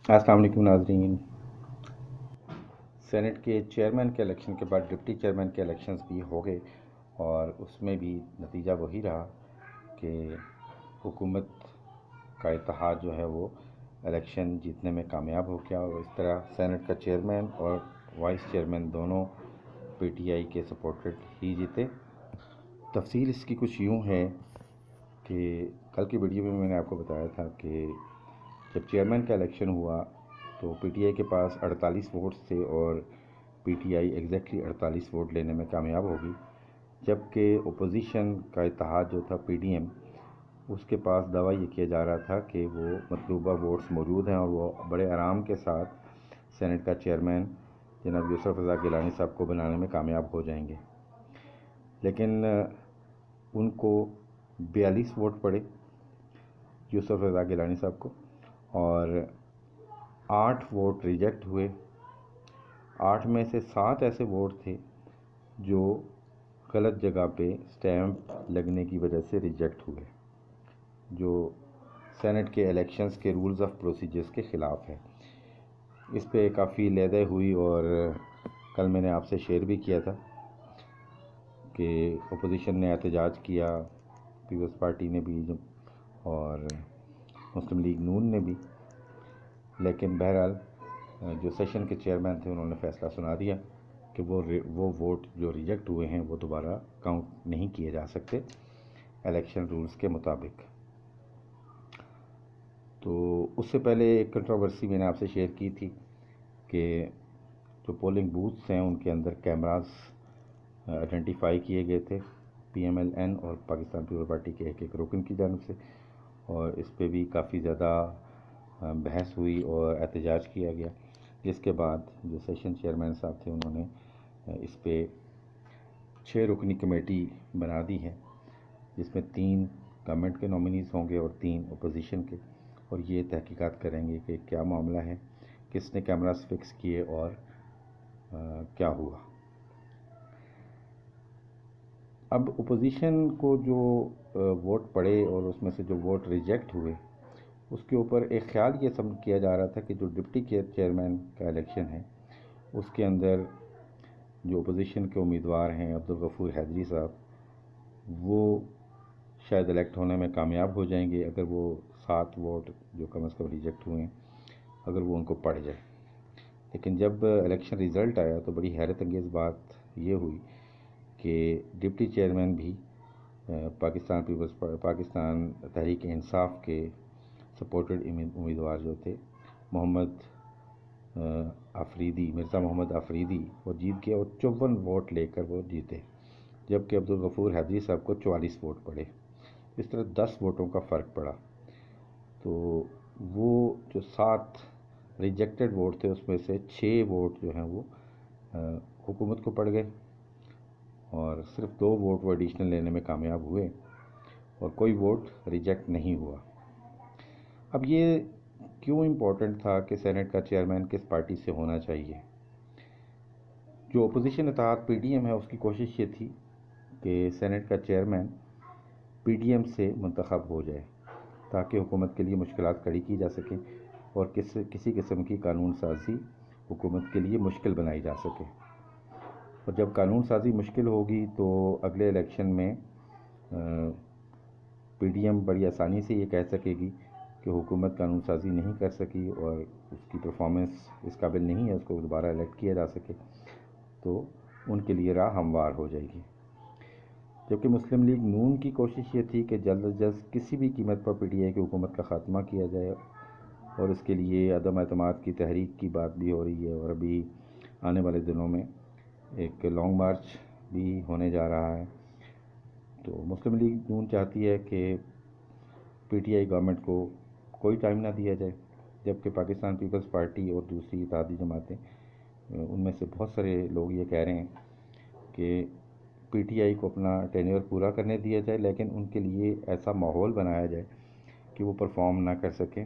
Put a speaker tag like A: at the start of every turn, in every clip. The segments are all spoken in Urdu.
A: السلام علیکم ناظرین۔ سینٹ کے چیئرمین کے الیکشن کے بعد ڈپٹی چیئرمین کے الیکشنز بھی ہو گئے، اور اس میں بھی نتیجہ وہی رہا کہ حکومت کا اتحاد جو ہے وہ الیکشن جیتنے میں کامیاب ہو گیا، اور اس طرح سینٹ کا چیئرمین اور وائس چیئرمین دونوں پی ٹی آئی کے سپورٹڈ ہی جیتے۔ تفصیل اس کی کچھ یوں ہے کہ کل کی ویڈیو میں نے آپ کو بتایا تھا کہ جب چیئرمین کا الیکشن ہوا تو پی ٹی آئی کے پاس 48 ووٹس تھے، اور P T I exactly 48 vote لینے میں کامیاب ہوگی، جبکہ اپوزیشن کا اتحاد جو تھا پی ڈی ایم، اس کے پاس دعویٰ یہ کیا جا رہا تھا کہ وہ مطلوبہ ووٹس موجود ہیں اور وہ بڑے آرام کے ساتھ سینٹ کا چیئرمین جناب یوسف رضا گیلانی صاحب کو بنانے میں کامیاب ہو جائیں گے۔ لیکن ان کو 42 ووٹ پڑے یوسف رضا گیلانی صاحب کو، اور 8 ووٹ ریجیکٹ ہوئے۔ 8 میں سے 7 ایسے ووٹ تھے جو غلط جگہ پہ سٹیمپ لگنے کی وجہ سے ریجیکٹ ہوئے، جو سینٹ کے الیکشنز کے رولز آف پروسیجرز کے خلاف ہے۔ اس پہ کافی لیدے ہوئی، اور کل میں نے آپ سے شیئر بھی کیا تھا کہ اپوزیشن نے احتجاج کیا، پیپلز پارٹی نے بھی اور مسلم لیگ نون نے بھی، لیکن بہرحال جو سیشن کے چیئرمین تھے انہوں نے فیصلہ سنا دیا کہ وہ ووٹ جو ریجیکٹ ہوئے ہیں وہ دوبارہ کاؤنٹ نہیں کیے جا سکتے الیکشن رولز کے مطابق۔ تو اس سے پہلے ایک کنٹروورسی میں نے آپ سے شیئر کی تھی کہ جو پولنگ بوتھس ہیں ان کے اندر کیمراز آئیڈینٹیفائی کیے گئے تھے پی ایم ایل این اور پاکستان پیپل پارٹی کے ایک رکن کی جانب سے، اور اس پہ بھی کافی زیادہ بحث ہوئی اور احتجاج کیا گیا، جس کے بعد جو سیشن چیئرمین صاحب تھے انہوں نے اس پہ 6 رکنی کمیٹی بنا دی ہے، جس میں 3 گورنمنٹ کے نامینیز ہوں گے اور 3 اپوزیشن کے، اور یہ تحقیقات کریں گے کہ کیا معاملہ ہے، کس نے کیمراز فکس کیے اور کیا ہوا۔ اب اپوزیشن کو جو ووٹ پڑے اور اس میں سے جو ووٹ ریجیکٹ ہوئے، اس کے اوپر ایک خیال یہ سمجھ کیا جا رہا تھا کہ جو ڈپٹی چیئرمین کا الیکشن ہے اس کے اندر جو اپوزیشن کے امیدوار ہیں عبدالغفور حیدری صاحب، وہ شاید الیکٹ ہونے میں کامیاب ہو جائیں گے اگر وہ 7 ووٹ جو کم از کم ریجیکٹ ہوئے ہیں اگر وہ ان کو پڑ جائے۔ لیکن جب الیکشن ریزلٹ آیا تو بڑی حیرت انگیز بات یہ ہوئی کہ ڈپٹی چیئرمین بھی پاکستان تحریک انصاف کے سپورٹڈ امیدوار جو تھے مرزا محمد آفریدی، وہ جیت گئے اور 54 ووٹ لے کر وہ جیتے، جبکہ عبدالغفور حیدری صاحب کو 44 ووٹ پڑے۔ اس طرح 10 ووٹوں کا فرق پڑا۔ تو وہ جو 7 ریجیکٹڈ ووٹ تھے اس میں سے 6 ووٹ جو ہیں وہ حکومت کو پڑ گئے، اور صرف 2 ووٹ وہ ایڈیشنل لینے میں کامیاب ہوئے، اور کوئی ووٹ ریجیکٹ نہیں ہوا۔ اب یہ کیوں امپورٹنٹ تھا کہ سینٹ کا چیئرمین کس پارٹی سے ہونا چاہیے؟ جو اپوزیشن اتحاد پی ڈی ایم ہے اس کی کوشش یہ تھی کہ سینٹ کا چیئرمین پی ڈی ایم سے منتخب ہو جائے تاکہ حکومت کے لیے مشکلات کھڑی کی جا سکیں اور کسی قسم کی قانون سازی حکومت کے لیے مشکل بنائی جا سکے۔ اور جب قانون سازی مشکل ہوگی تو اگلے الیکشن میں پی ڈی ایم بڑی آسانی سے یہ کہہ سکے گی کہ حکومت قانون سازی نہیں کر سکی اور اس کی پرفارمنس اس قابل نہیں ہے اس کو دوبارہ الیکٹ کیا جا سکے، تو ان کے لیے راہ ہموار ہو جائے گی۔ جبکہ مسلم لیگ نون کی کوشش یہ تھی کہ جلد از جلد کسی بھی قیمت پر پی ٹی آئی کی حکومت کا خاتمہ کیا جائے، اور اس کے لیے عدم اعتماد کی تحریک کی بات بھی ہو رہی ہے، اور ابھی آنے والے دنوں میں ایک لانگ مارچ بھی ہونے جا رہا ہے۔ تو مسلم لیگ نون چاہتی ہے کہ پی ٹی آئی گورنمنٹ کو کوئی ٹائم نہ دیا جائے، جبکہ پاکستان پیپلز پارٹی اور دوسری اتحادی جماعتیں ان میں سے بہت سارے لوگ یہ کہہ رہے ہیں کہ پی ٹی آئی کو اپنا ٹینیور پورا کرنے دیا جائے، لیکن ان کے لیے ایسا ماحول بنایا جائے کہ وہ پرفارم نہ کر سکیں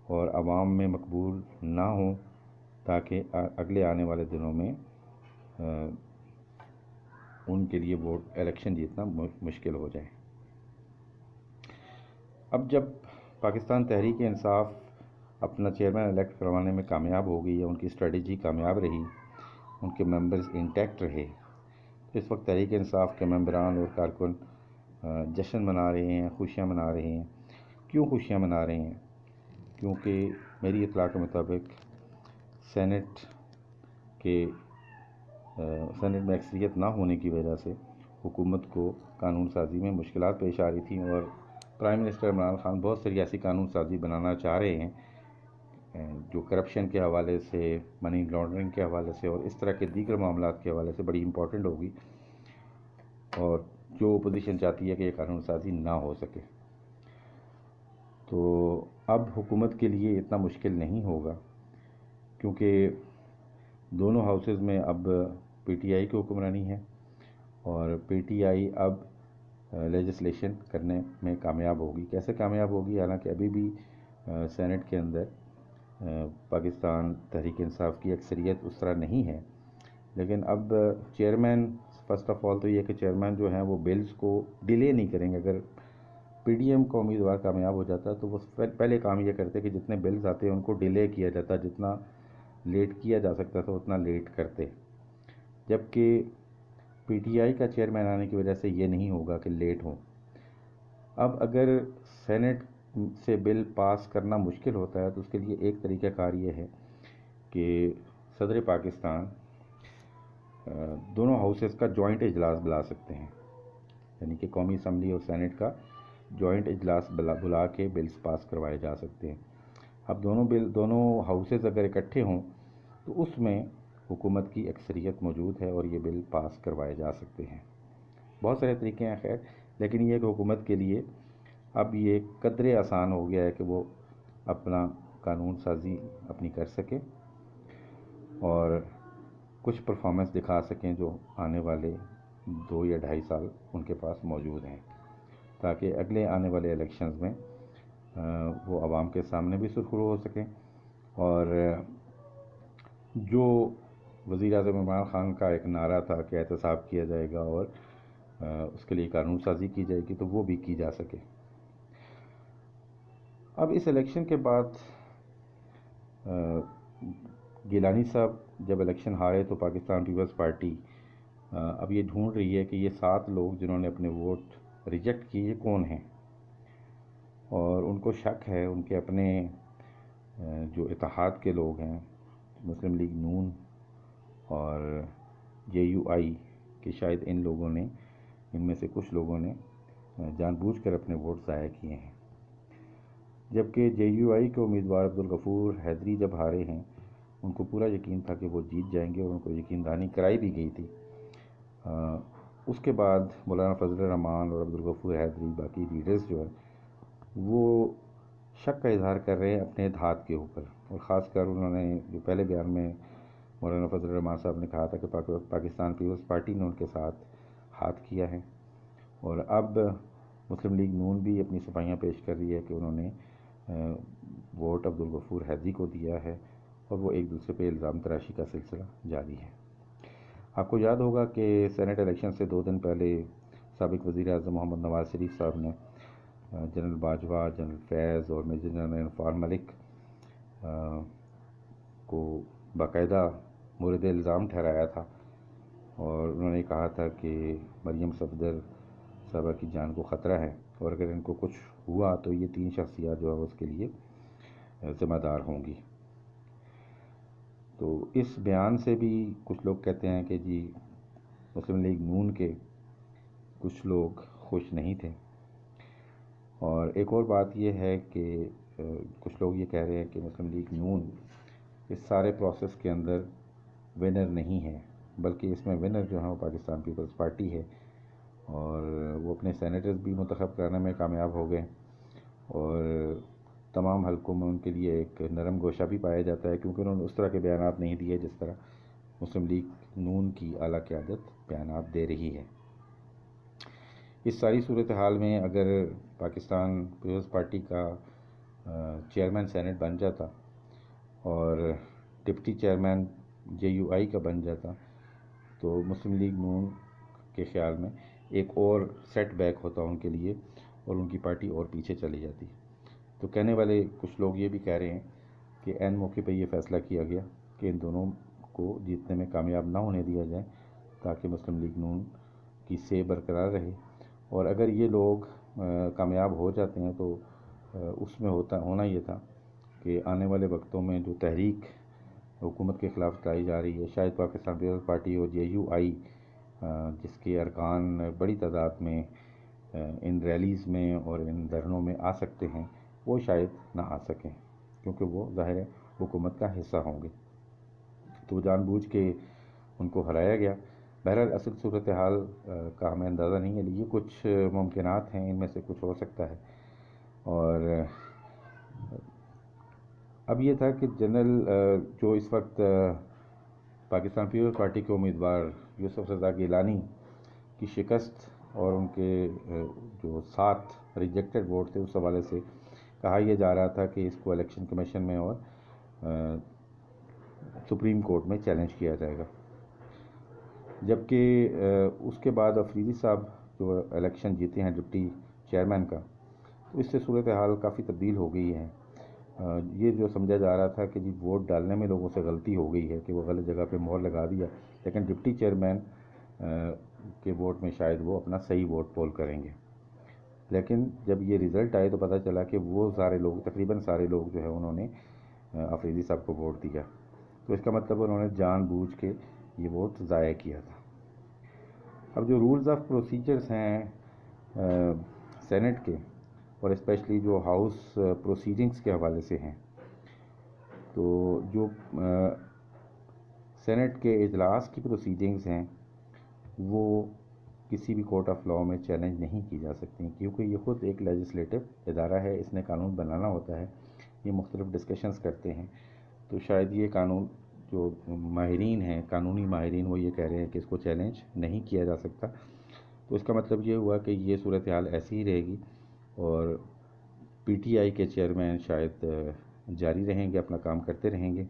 A: اور عوام میں مقبول نہ ہوں، تاکہ اگلے آنے والے دنوں میں ان کے لیے ووٹ الیکشن جیتنا مشکل ہو جائے۔ اب جب پاکستان تحریک انصاف اپنا چیئرمین الیکٹ کروانے میں کامیاب ہو گئی، یا ان کی اسٹریٹجی کامیاب رہی، ان کے ممبرز انٹیکٹ رہے، اس وقت تحریک انصاف کے ممبران اور کارکن جشن منا رہے ہیں، خوشیاں منا رہے ہیں۔ کیوں خوشیاں منا رہے ہیں؟ کیونکہ میری اطلاع کے مطابق سینٹ میں اکثریت نہ ہونے کی وجہ سے حکومت کو قانون سازی میں مشکلات پیش آ رہی تھیں، اور پرائم منسٹر عمران خان بہت ساری ایسی قانون سازی بنانا چاہ رہے ہیں جو کرپشن کے حوالے سے، منی لانڈرنگ کے حوالے سے اور اس طرح کے دیگر معاملات کے حوالے سے بڑی امپورٹنٹ ہوگی، اور جو اپوزیشن چاہتی ہے کہ یہ قانون سازی نہ ہو سکے۔ تو اب حکومت کے لیے اتنا مشکل نہیں ہوگا، کیونکہ دونوں ہاؤسز میں اب پی ٹی آئی کی حکمرانی ہے، اور پی ٹی آئی اب لیجسلیشن کرنے میں کامیاب ہوگی۔ کیسے کامیاب ہوگی؟ حالانکہ ابھی بھی سینٹ کے اندر پاکستان تحریک انصاف کی اکثریت اس طرح نہیں ہے، لیکن اب چیئرمین، فرسٹ آف آل تو یہ کہ چیئرمین جو ہیں وہ بلز کو ڈیلے نہیں کریں گے۔ اگر پی ڈی ایم کا امیدوار کامیاب ہو جاتا تو وہ پہلے کام یہ کرتے کہ جتنے بلز آتے ہیں ان کو ڈیلے کیا جاتا، جتنا لیٹ کیا جا سکتا تھا اتنا لیٹ کرتے، جبکہ پی ٹی آئی کا چیئرمین آنے کی وجہ سے یہ نہیں ہوگا کہ لیٹ ہوں۔ اب اگر سینٹ سے بل پاس کرنا مشکل ہوتا ہے تو اس کے لیے ایک طریقہ کار یہ ہے کہ صدر پاکستان دونوں ہاؤسز کا جوائنٹ اجلاس بلا سکتے ہیں، یعنی کہ قومی اسمبلی اور سینٹ کا جوائنٹ اجلاس بلا کے بلز پاس کروائے جا سکتے ہیں۔ اب دونوں ہاؤسز اگر اکٹھے ہوں تو اس میں حکومت کی اکثریت موجود ہے اور یہ بل پاس کروائے جا سکتے ہیں۔ بہت سارے طریقے ہیں خیر، لیکن یہ کہ حکومت کے لیے اب یہ قدرے آسان ہو گیا ہے کہ وہ اپنا قانون سازی اپنی کر سکے اور کچھ پرفارمنس دکھا سکیں جو آنے والے 2 یا 2.5 سال ان کے پاس موجود ہیں، تاکہ اگلے آنے والے الیکشنز میں وہ عوام کے سامنے بھی سرخرو ہو سکیں، اور جو وزیر اعظم عمران خان کا ایک نعرہ تھا کہ احتساب کیا جائے گا اور اس کے لیے قانون سازی کی جائے گی، تو وہ بھی کی جا سکے۔ اب اس الیکشن کے بعد گیلانی صاحب جب الیکشن ہارے تو پاکستان پیپلز پارٹی اب یہ ڈھونڈ رہی ہے کہ یہ 7 لوگ جنہوں نے اپنے ووٹ ریجیکٹ کیے یہ کون ہیں، اور ان کو شک ہے ان کے اپنے جو اتحاد کے لوگ ہیں، مسلم لیگ نون اور جے یو آئی، کہ شاید ان لوگوں نے، ان میں سے کچھ لوگوں نے جان بوجھ کر اپنے ووٹ ضائع کیے ہیں، جبکہ جے یو آئی کے امیدوار عبدالغفور حیدری جب ہارے ہیں ان کو پورا یقین تھا کہ وہ جیت جائیں گے، اور ان کو یقین دہانی کرائی بھی گئی تھی۔ اس کے بعد مولانا فضل الرحمان اور عبدالغفور حیدری، باقی لیڈرز جو ہیں، وہ شک کا اظہار کر رہے ہیں اپنے دھات کے اوپر، اور خاص کر انہوں نے جو پہلے بیان میں مولانا فضل الرحمان صاحب نے کہا تھا کہ پاکستان پیپلز پارٹی نے ان کے ساتھ ہاتھ کیا ہے، اور اب مسلم لیگ نون بھی اپنی صفائیاں پیش کر رہی ہے کہ انہوں نے ووٹ عبدالغفور حیدری کو دیا ہے، اور وہ ایک دوسرے پہ الزام تراشی کا سلسلہ جاری ہے۔ آپ کو یاد ہوگا کہ سینٹ الیکشن سے 2 دن پہلے سابق وزیر اعظم محمد نواز شریف صاحب نے جنرل باجوہ، جنرل فیض اور میجر جنرل انفال ملک کو باقاعدہ مورد الزام ٹھہرایا تھا، اور انہوں نے کہا تھا کہ مریم صفدر صاحبہ کی جان کو خطرہ ہے، اور اگر ان کو کچھ ہوا تو یہ 3 شخصیات جو ہے اس کے لیے ذمہ دار ہوں گی۔ تو اس بیان سے بھی کچھ لوگ کہتے ہیں کہ جی مسلم لیگ نون کے کچھ لوگ خوش نہیں تھے، اور ایک اور بات یہ ہے کہ کچھ لوگ یہ کہہ رہے ہیں کہ مسلم لیگ نون اس سارے پروسیس کے اندر ونر نہیں ہے، بلکہ اس میں ونر جو ہے وہ پاکستان پیپلز پارٹی ہے، اور وہ اپنے سینیٹرز بھی منتخب کرانے میں کامیاب ہو گئے، اور تمام حلقوں میں ان کے لیے ایک نرم گوشہ بھی پایا جاتا ہے، کیونکہ انہوں نے اس طرح کے بیانات نہیں دیے جس طرح مسلم لیگ نون کی اعلیٰ قیادت بیانات دے رہی ہے۔ اس ساری صورتحال میں اگر پاکستان پیپلز پارٹی کا چیئرمین سینٹ بن جاتا اور ڈپٹی چیئرمین جے یو آئی کا بن جاتا تو مسلم لیگ نون کے خیال میں ایک اور سیٹ بیک ہوتا ان کے لیے، اور ان کی پارٹی اور پیچھے چلی جاتی۔ تو کہنے والے کچھ لوگ یہ بھی کہہ رہے ہیں کہ عین موقع پہ یہ فیصلہ کیا گیا کہ ان دونوں کو جیتنے میں کامیاب نہ ہونے دیا جائے تاکہ مسلم لیگ نون کی سے برقرار رہے، اور اگر یہ لوگ کامیاب ہو جاتے ہیں تو اس میں ہونا یہ تھا کہ آنے والے وقتوں میں جو تحریک حکومت کے خلاف چلائی جا رہی ہے، شاید پاکستان پیپلز پارٹی اور JUI جس کے ارکان بڑی تعداد میں ان ریلیز میں اور ان دھرنوں میں آ سکتے ہیں، وہ شاید نہ آ سکیں کیونکہ وہ ظاہر ہے حکومت کا حصہ ہوں گے، تو جان بوجھ کے ان کو ہرایا گیا۔ بہرحال اصل صورتحال کا ہمیں اندازہ نہیں ہے، یہ کچھ ممکنات ہیں، ان میں سے کچھ ہو سکتا ہے۔ اور اب یہ تھا کہ جنرل جو اس وقت پاکستان پیپلز پارٹی کے امیدوار یوسف رضا گیلانی کی شکست اور ان کے جو 7 ریجیکٹڈ ووٹ تھے، اس حوالے سے کہا یہ جا رہا تھا کہ اس کو الیکشن کمیشن میں اور سپریم کورٹ میں چیلنج کیا جائے گا، جبکہ اس کے بعد افریدی صاحب جو الیکشن جیتے ہیں ڈپٹی چیئرمین کا، تو اس سے صورتحال کافی تبدیل ہو گئی ہے۔ یہ جو سمجھا جا رہا تھا کہ جی ووٹ ڈالنے میں لوگوں سے غلطی ہو گئی ہے کہ وہ غلط جگہ پہ مہر لگا دیا، لیکن ڈپٹی چیئرمین کے ووٹ میں شاید وہ اپنا صحیح ووٹ پول کریں گے، لیکن جب یہ رزلٹ آئے تو پتہ چلا کہ وہ سارے لوگ، تقریباً سارے لوگ جو ہے انہوں نے افریدی صاحب کو ووٹ دیا، تو اس کا مطلب انہوں نے جان بوجھ کے یہ ووٹ ضائع کیا تھا۔ اب جو رولز آف پروسیجرز ہیں سینٹ کے، اور اسپیشلی جو ہاؤس پروسیڈنگز کے حوالے سے ہیں، تو جو سینٹ کے اجلاس کی پروسیڈنگز ہیں وہ کسی بھی کورٹ آف لاء میں چیلنج نہیں کی جا سکتی، کیونکہ یہ خود ایک لیجسلیٹو ادارہ ہے، اس نے قانون بنانا ہوتا ہے، یہ مختلف ڈسکشنز کرتے ہیں، تو شاید یہ قانون جو ماہرین ہیں، قانونی ماہرین، وہ یہ کہہ رہے ہیں کہ اس کو چیلنج نہیں کیا جا سکتا، تو اس کا مطلب یہ ہوا کہ یہ صورتحال ایسی ہی رہے گی اور PTI کے چیئرمین شاید جاری رہیں گے، اپنا کام کرتے رہیں گے،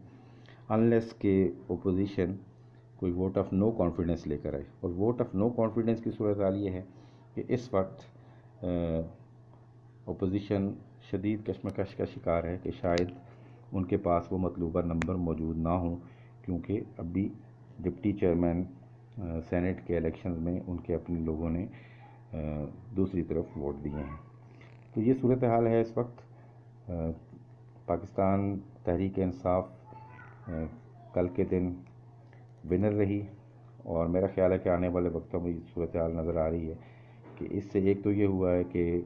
A: انلیس کہ اپوزیشن کوئی ووٹ آف نو کانفیڈنس لے کر آئے۔ اور ووٹ آف نو کانفیڈنس کی صورتحال یہ ہے کہ اس وقت اپوزیشن شدید کشمکش کا شکار ہے کہ شاید ان کے پاس وہ مطلوبہ نمبر موجود نہ ہوں، کیونکہ اب بھی ڈپٹی چیئرمین سینٹ کے الیکشنز میں ان کے اپنے لوگوں نے دوسری طرف ووٹ دیے ہیں۔ تو یہ صورتحال ہے اس وقت۔ پاکستان تحریک انصاف کل کے دن ونر رہی، اور میرا خیال ہے کہ آنے والے وقتوں میں یہ صورتحال نظر آ رہی ہے کہ اس سے ایک تو یہ ہوا ہے کہ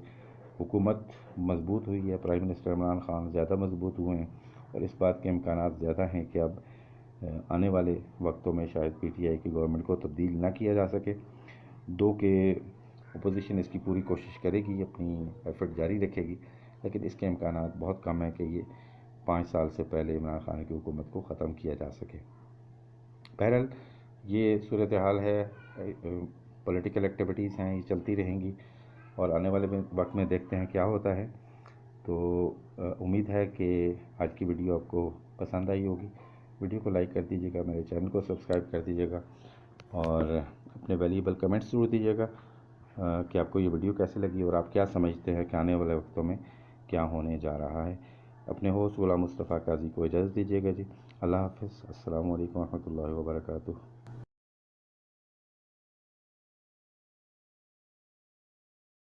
A: حکومت مضبوط ہوئی ہے، پرائم منسٹر عمران خان زیادہ مضبوط ہوئے ہیں، اور اس بات کے امکانات زیادہ ہیں کہ اب آنے والے وقتوں میں شاید PTI کی گورنمنٹ کو تبدیل نہ کیا جا سکے۔ دو کہ اپوزیشن اس کی پوری کوشش کرے گی، اپنی ایفرٹ جاری رکھے گی، لیکن اس کے امکانات بہت کم ہیں کہ یہ 5 سال سے پہلے عمران خان کی حکومت کو ختم کیا جا سکے۔ بہرحال یہ صورتحال ہے، پولیٹیکل ایکٹیویٹیز ہیں، یہ چلتی رہیں گی، اور آنے والے وقت میں دیکھتے ہیں کیا ہوتا ہے۔ تو امید ہے کہ آج کی ویڈیو آپ کو پسند آئی ہوگی۔ ویڈیو کو لائک کر دیجیے گا، میرے چینل کو سبسکرائب کر دیجیے گا، اور اپنے ویلیبل کمنٹس ضرور دیجیے گا کہ آپ کو یہ ویڈیو کیسے لگی اور آپ کیا سمجھتے ہیں کہ آنے والے وقتوں میں کیا ہونے جا رہا ہے۔ اپنے ہوسٹ غلام مصطفیٰ قاضی کو اجازت دیجیے گا جی۔ اللہ حافظ۔ السلام علیکم ورحمۃ اللہ وبرکاتہ۔